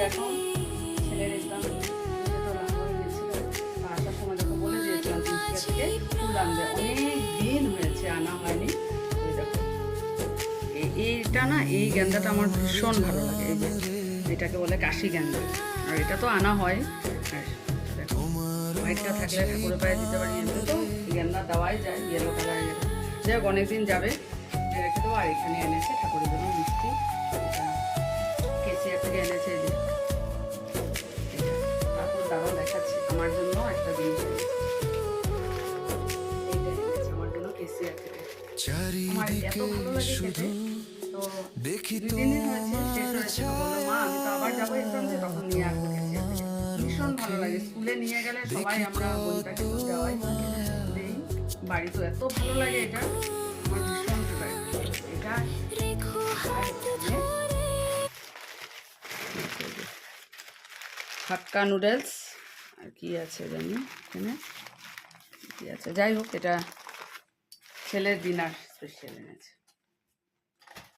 এখন ছেলের এক্সাম আসার সময় যখন বলে দিয়েছিলাম তিনশিকা থেকে ফুল আনবে, অনেক দিন হয়েছে আনা হয়নি। দেখো এইটা না, এই গেন্দাটা আমার ভীষণ ভালো লাগে। এই যে এটাকে বলে কাশি গেন্দা, আর এটা তো আনা হয়। আর দেখো হোয়াইটটা থাকলে ঠাকুরের পায়ে দিতে পারি, এমনি তো গেন্দা দেওয়াই যায় ইয়েলো কালারের। যাই হোক অনেকদিন যাবে, রেখে দেবো। আর এখানে এনেছে ঠাকুরের জন্য মিষ্টি, কেসিয়া থেকে এনেছে। যে তারপর দাঁড়াও দেখাচ্ছি, আমার জন্য একটা জিনিস এনেছে, আমার জন্য কেসিয়া থেকে। আমার এত ভালো লাগে খেতে। তো দুদিন হয়েছে, শেষ হয়েছে, বললো মা আমি তো আবার যাবো এক্সামে, তখন নিয়ে আসবো কেসিয়া থেকে। ভীষণ ভালো লাগে, স্কুলে নিয়ে গেলে সবাই আমরা বোনটাকে তো যাওয়াই দেই, বাড়ি তো এত ভালো লাগে। এটা আমার ভীষণ ফেভারিট। এটা হাক্কা নুডলস, আর কি আছে জানি এখানে কি আছে। যাই হোক এটা ছেলের ডিনার স্পেশাল এনেছে।